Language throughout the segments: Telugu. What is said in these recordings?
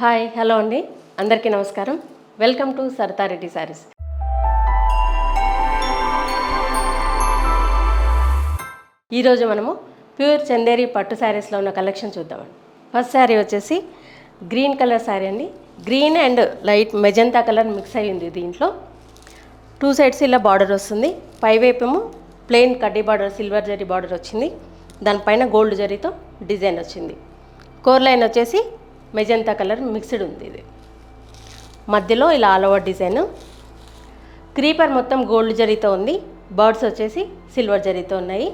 హాయ్ హలో అండి, అందరికీ నమస్కారం. Welcome to Saritha Reddy sarees. ఈరోజు మనము ప్యూర్ చందేరి పట్టు శారీస్లో ఉన్న కలెక్షన్ చూద్దామండి. ఫస్ట్ శారీ వచ్చేసి గ్రీన్ కలర్ శారీ అండి. Green and light magenta colour mix అయ్యింది. దీంట్లో టూ సైడ్స్ ఇలా బార్డర్ వస్తుంది. పైవైపేమో ప్లెయిన్ కడ్డీ బార్డర్, సిల్వర్ జరీ బార్డర్ వచ్చింది. దానిపైన గోల్డ్ జరీతో డిజైన్ వచ్చింది. కోర్ లైన్ వచ్చేసి మెజంతా కలర్ మిక్స్డ్ ఉంది. ఇది మధ్యలో ఇలా ఆల్ ఓవర్ డిజైన్. క్రీపర్ మొత్తం గోల్డ్ జరీతో ఉంది. బర్డ్స్ వచ్చేసి సిల్వర్ జరీతో ఉన్నాయి.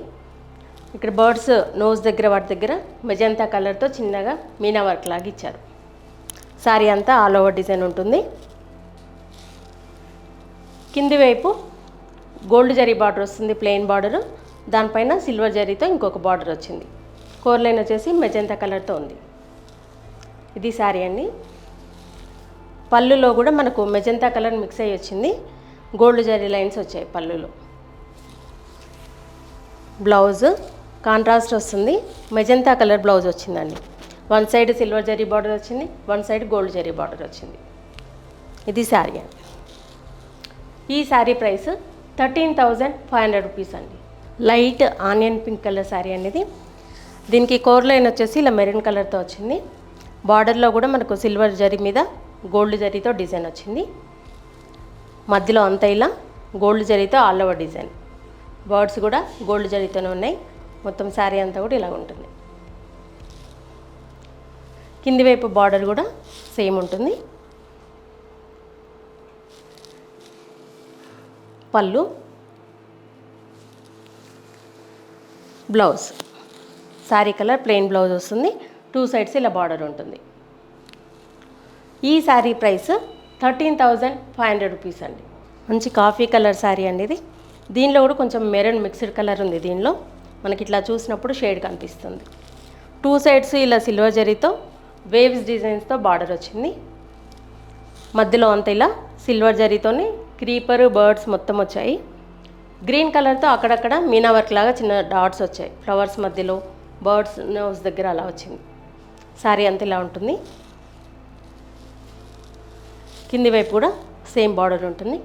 ఇక్కడ బర్డ్స్ నోస్ దగ్గర వాటి దగ్గర మెజంతా కలర్తో చిన్నగా మీనా వర్క్ లాగా ఇచ్చారు. శారీ అంతా ఆల్ ఓవర్ డిజైన్ ఉంటుంది. కింది వైపు గోల్డ్ జరీ బార్డర్ వస్తుంది, ప్లెయిన్ బార్డరు. దానిపైన సిల్వర్ జరీతో ఇంకొక బార్డర్ వచ్చింది. కోర్ లైన్ వచ్చేసి మెజంతా కలర్తో ఉంది. ఇది శారీ అండి. పళ్ళులో కూడా మనకు మెజంతా కలర్ మిక్స్ అయ్యి వచ్చింది. గోల్డ్ జరీ లైన్స్ వచ్చాయి పళ్ళులో. బ్లౌజ్ కాంట్రాస్ట్ వస్తుంది. మెజంతా కలర్ బ్లౌజ్ వచ్చిందండి. One side silver zari border వచ్చింది, one side gold zari border వచ్చింది. ఇది శారీ అండి. ఈ శారీ ప్రైస్ 13,500 రూపీస్ అండి. Light onion pink colour sari అనేది. దీనికి కోర్ లైన్ వచ్చేసి ఇలా మెరూన్ కలర్తో వచ్చింది. బార్డర్లో కూడా మనకు సిల్వర్ జరీ మీద గోల్డ్ జరీతో డిజైన్ వచ్చింది. మధ్యలో అంతా ఇలా గోల్డ్ జరీతో ఆల్ ఓవర్ డిజైన్. బర్డ్స్ కూడా గోల్డ్ జరీతోనే ఉన్నాయి. మొత్తం శారీ అంతా కూడా ఇలా ఉంటుంది. కింది వైపు బార్డర్ కూడా సేమ్ ఉంటుంది. పళ్ళు, blouse sari colour plain blouse వస్తుంది. టూ సైడ్స్ ఇలా బార్డర్ ఉంటుంది. ఈ శారీ ప్రైస్ 13,500 రూపీస్ అండి. మంచి కాఫీ కలర్ శారీ అండి ఇది. దీనిలో కూడా కొంచెం మెరూన్ మిక్స్డ్ కలర్ ఉంది. దీనిలో మనకి ఇట్లా చూసినప్పుడు షేడ్ కనిపిస్తుంది. టూ సైడ్స్ ఇలా సిల్వర్ జరీతో వేవ్స్ డిజైన్స్తో బార్డర్ వచ్చింది. మధ్యలో అంతా ఇలా సిల్వర్ జరీతోనే క్రీపర్, బర్డ్స్ మొత్తం వచ్చాయి. గ్రీన్ కలర్తో అక్కడక్కడ మీనా వర్క్ లాగా చిన్న డాట్స్ వచ్చాయి. ఫ్లవర్స్ మధ్యలో బర్డ్స్ నోస్ దగ్గర అలా వచ్చింది. శారీ అంతా ఇలా ఉంటుంది. కింది వైపు కూడా సేమ్ బార్డర్ ఉంటుంది.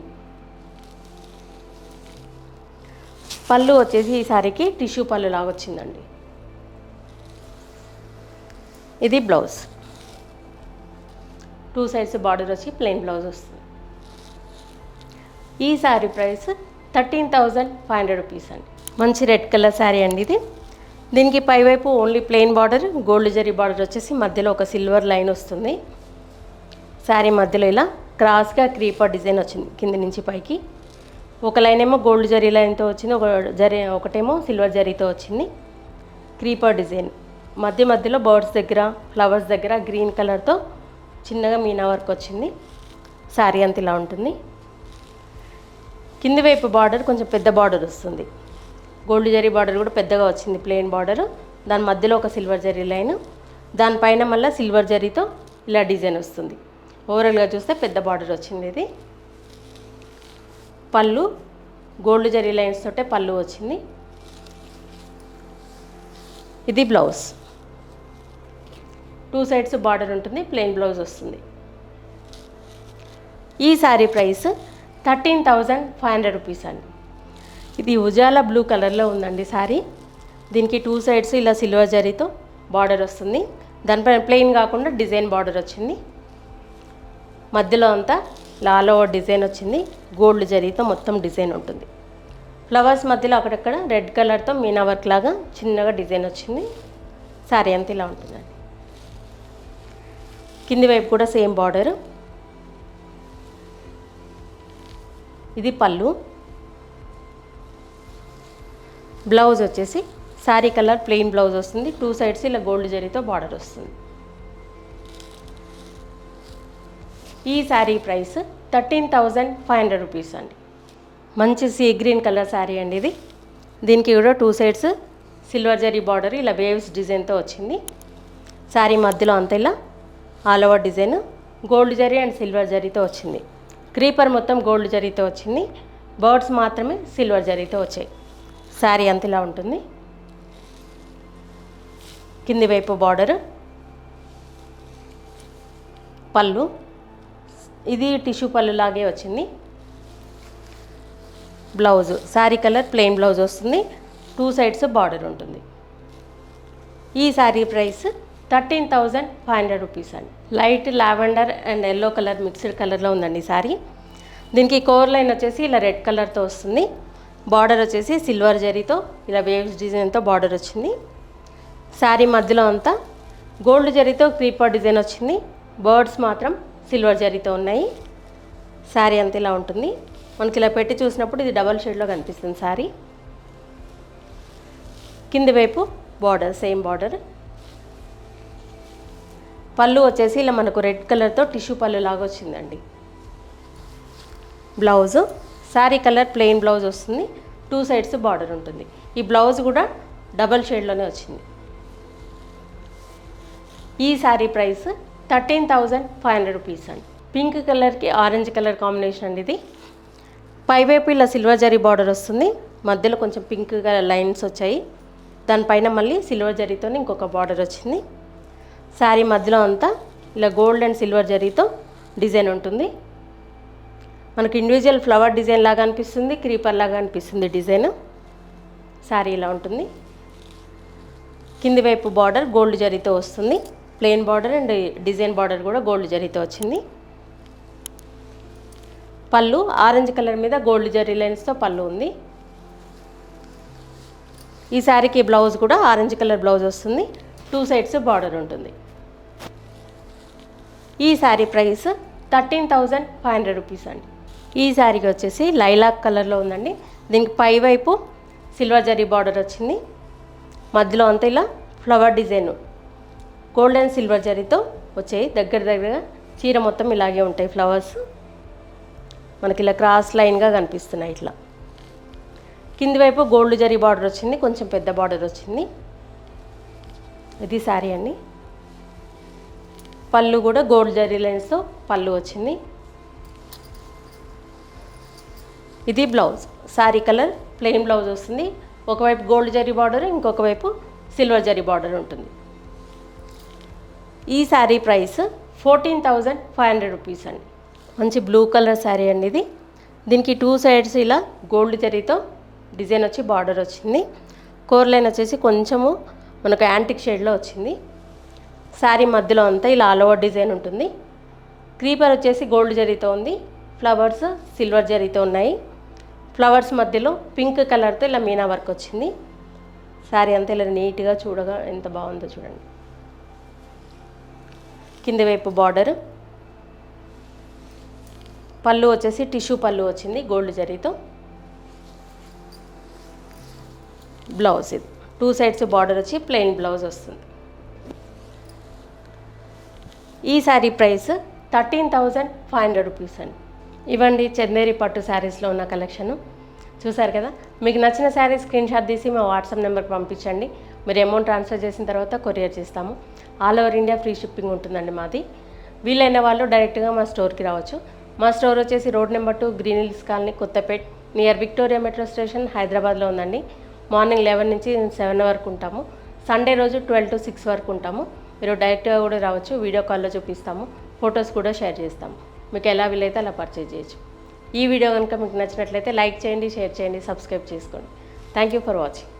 పళ్ళు వచ్చేసి ఈ శారీకి టిష్యూ పళ్ళు లాగా వచ్చిందండి. ఇది బ్లౌజ్. టూ సైడ్స్ బార్డర్ వచ్చి ప్లెయిన్ బ్లౌజ్ వస్తుంది. ఈ శారీ ప్రైస్ 13,500 రూపీస్ అండి. మంచి రెడ్ కలర్ శారీ అండి ఇది. దీనికి పైవైపు only plain border, gold zari border వచ్చేసి మధ్యలో ఒక సిల్వర్ లైన్ వస్తుంది. శారీ మధ్యలో ఇలా క్రాస్గా క్రీపర్ డిజైన్ వచ్చింది. కింది నుంచి పైకి ఒక లైన్ ఏమో గోల్డ్ జరీ లైన్తో వచ్చింది, ఒకటేమో సిల్వర్ జరీతో వచ్చింది. క్రీపర్ డిజైన్ మధ్యలో బర్డ్స్ దగ్గర, ఫ్లవర్స్ దగ్గర గ్రీన్ కలర్తో చిన్నగా మీనా వర్క్ వచ్చింది. శారీ అంత ఇలా ఉంటుంది. కింది వైపు బార్డర్ కొంచెం పెద్ద బార్డర్ వస్తుంది. గోల్డ్ జరీ బార్డర్ కూడా పెద్దగా వచ్చింది, ప్లెయిన్ బార్డర్. దాని మధ్యలో ఒక సిల్వర్ జరీ లైన్, దానిపైన మళ్ళీ సిల్వర్ జరీతో ఇలా డిజైన్ వస్తుంది. ఓవరాల్గా చూస్తే పెద్ద బార్డర్ వచ్చింది. ఇది పళ్ళు గోల్డ్ జరీ లైన్స్ తోటే పళ్ళు వచ్చింది. ఇది బ్లౌజ్. టూ సైడ్స్ బార్డర్ ఉంటుంది, ప్లెయిన్ బ్లౌజ్ వస్తుంది. ఈ శారీ ప్రైస్ 13,500 రూపీస్ అండి. ఇది ఉజాలా బ్లూ కలర్లో ఉందండి శారీ. దీనికి టూ సైడ్స్ ఇలా సిల్వర్ జరీతో బార్డర్ వస్తుంది. దానిపైన ప్లెయిన్ కాకుండా డిజైన్ బార్డర్ వచ్చింది. మధ్యలో అంతా ఆల్ ఓవర్ డిజైన్ వచ్చింది. గోల్డ్ జరీతో మొత్తం డిజైన్ ఉంటుంది. ఫ్లవర్స్ మధ్యలో అక్కడక్కడ రెడ్ కలర్తో మీనా వర్క్ లాగా చిన్నగా డిజైన్ వచ్చింది. శారీ అంతా ఇలా ఉంటుందండి. కింది వైపు కూడా సేమ్ బార్డర్. ఇది పళ్ళు. బ్లౌజ్ వచ్చేసి శారీ కలర్ ప్లెయిన్ బ్లౌజ్ వస్తుంది. టూ సైడ్స్ ఇలా గోల్డ్ జరీతో బార్డర్ వస్తుంది. ఈ శారీ ప్రైస్ 13,500 రూపీస్ అండి. మంచి సీ గ్రీన్ కలర్ శారీ అండి ఇది. దీనికి కూడా two sides silver zari border ఇలా వేవ్స్ డిజైన్తో వచ్చింది. శారీ మధ్యలో అంతా ఇలా all over design gold zari and silver జరీతో వచ్చింది. క్రీపర్ మొత్తం గోల్డ్ జరీతో వచ్చింది. బర్డ్స్ మాత్రమే సిల్వర్ జరీతో వచ్చాయి. శారీ అంత ఇలా ఉంటుంది. కింది వైపు బార్డర్, పళ్ళు, ఇది టిష్యూ పళ్ళు లాగే వచ్చింది. Blouse sari colour plain blouse వస్తుంది, 2 సైడ్స్ బార్డర్ ఉంటుంది. ఈ శారీ ప్రైస్ 13,500 రూపీస్ అండి. Light lavender and yellow colour mixed కలర్లో ఉందండి ఈ శారీ. దీనికి కోర్ లైన్ వచ్చేసి ఇలా రెడ్ కలర్తో వస్తుంది. బార్డర్ వచ్చేసి సిల్వర్ జరీతో ఇలా వేవ్స్ డిజైన్తో బార్డర్ వచ్చింది. శారీ మధ్యలో అంతా గోల్డ్ జరీతో క్రీపర్ డిజైన్ వచ్చింది. బర్డ్స్ మాత్రం సిల్వర్ జరీతో ఉన్నాయి. శారీ అంతా ఇలా ఉంటుంది. మనకి ఇలా పెట్టి చూసినప్పుడు ఇది డబల్ షేడ్లో కనిపిస్తుంది శారీ. కింది వైపు బార్డర్ సేమ్ బార్డర్. పళ్ళు వచ్చేసి ఇలా మనకు రెడ్ కలర్తో టిష్యూ పళ్ళు లాగా వచ్చిందండి. Blouse sari colour plain blouse వస్తుంది, 2 సైడ్స్ బార్డర్ ఉంటుంది. ఈ బ్లౌజ్ కూడా డబల్ షేడ్లోనే వచ్చింది. ఈ శారీ ప్రైస్ 13,500 రూపీస్ అండి. పింక్ కలర్కి ఆరెంజ్ కలర్ కాంబినేషన్ అండి ఇది. పైవైపు ఇలా సిల్వర్ జరీ బార్డర్ వస్తుంది, మధ్యలో కొంచెం పింక్ కలర్ లైన్స్ వచ్చాయి. దానిపైన మళ్ళీ సిల్వర్ జరీతో ఇంకొక బార్డర్ వచ్చింది. శారీ మధ్యలో అంతా ఇలా గోల్డ్ అండ్ సిల్వర్ జరీతో డిజైన్ ఉంటుంది. మనకు ఇండివిజువల్ ఫ్లవర్ డిజైన్ లాగా అనిపిస్తుంది, క్రీపర్ లాగా అనిపిస్తుంది డిజైన్. శారీ ఇలా ఉంటుంది. కింది వైపు బార్డర్ గోల్డ్ జరీతో వస్తుంది, plain border and design border కూడా గోల్డ్ జరీతో వచ్చింది. పళ్ళు ఆరెంజ్ కలర్ మీద గోల్డ్ జరీ లైన్స్తో పళ్ళు ఉంది. ఈ శారీకి బ్లౌజ్ కూడా ఆరెంజ్ కలర్ బ్లౌజ్ వస్తుంది, 2 సైడ్స్ బార్డర్ ఉంటుంది. ఈ శారీ ప్రైస్ 13,500 రూపీస్ అండి. ఈ శారీకి వచ్చేసి లైలాక్ కలర్లో ఉందండి. దీనికి పై వైపు సిల్వర్ జరీ బార్డర్ వచ్చింది, మధ్యలో అంతా ఇలా flower design gold and silver జరీతో వచ్చాయి. దగ్గరగా చీర మొత్తం ఇలాగే ఉంటాయి ఫ్లవర్స్. మనకి ఇలా క్రాస్ లైన్గా కనిపిస్తున్నాయి ఇట్లా. కింది వైపు గోల్డ్ జరీ బార్డర్ వచ్చింది, కొంచెం పెద్ద బార్డర్ వచ్చింది. ఇది శారీ అండి. పళ్ళు కూడా గోల్డ్ జరీ లైన్స్తో పళ్ళు వచ్చింది. ఇది blouse sari colour plain blouse వస్తుంది. ఒకవైపు గోల్డ్ జరీ బార్డర్, ఇంకొక వైపు సిల్వర్ జరీ బార్డర్ ఉంటుంది. ఈ శారీ ప్రైస్ 14,500 రూపీస్ అండి. మంచి బ్లూ కలర్ శారీ అండి ఇది. దీనికి 2 సైడ్స్ ఇలా గోల్డ్ జరీతో డిజైన్ వచ్చి బార్డర్ వచ్చింది. కోర్ లైన్ వచ్చేసి కొంచెము మనకు యాంటిక్ షేడ్లో వచ్చింది. శారీ మధ్యలో అంతా ఇలా ఆల్ ఓవర్ డిజైన్ ఉంటుంది. క్రీపర్ వచ్చేసి గోల్డ్ జరీతో ఉంది, ఫ్లవర్స్ సిల్వర్ జరీతో ఉన్నాయి. ఫ్లవర్స్ మధ్యలో పింక్ కలర్తో ఇలా మీనా వర్క్ వచ్చింది. శారీ అంతా ఇలా నీట్గా చూడగా ఎంత బాగుందో చూడండి. కింది వైపు బార్డర్, పళ్ళు వచ్చేసి టిష్యూ పళ్ళు వచ్చింది గోల్డ్ జరీతో. బ్లౌజ్ ఇది 2 సైడ్స్ బార్డర్ వచ్చి ప్లెయిన్ బ్లౌజ్ వస్తుంది. ఈ శారీ ప్రైస్ 13,500 రూపీస్ అండి. ఇవ్వండి చందేరి పట్టు శారీస్లో ఉన్న కలెక్షను చూసారు కదా. మీకు నచ్చిన శారీ స్క్రీన్ షాట్ తీసి మా వాట్సాప్ నెంబర్కి పంపించండి. మీరు అమౌంట్ ట్రాన్స్ఫర్ చేసిన తర్వాత కొరియర్ చేస్తాము. All over India free shipping ఉంటుందండి మాది. వీలైన వాళ్ళు డైరెక్ట్గా మా స్టోర్కి రావచ్చు. మా స్టోర్ వచ్చేసి road number 2 green hills colony, Kothapet, near Victoria metro station, హైదరాబాద్లో ఉందండి. మార్నింగ్ 11 నుంచి 7 వరకు ఉంటాము. సండే రోజు 12 to 6 వరకు ఉంటాము. మీరు డైరెక్ట్గా కూడా రావచ్చు, వీడియో కాల్లో చూపిస్తాము, ఫొటోస్ కూడా షేర్ చేస్తాము. మీకు ఎలా వీలైతే అలా పర్చేజ్ చేయొచ్చు. ఈ వీడియో కనుక మీకు నచ్చినట్లయితే లైక్ చేయండి, షేర్ చేయండి, సబ్స్క్రైబ్ చేసుకోండి. Thank you for watching.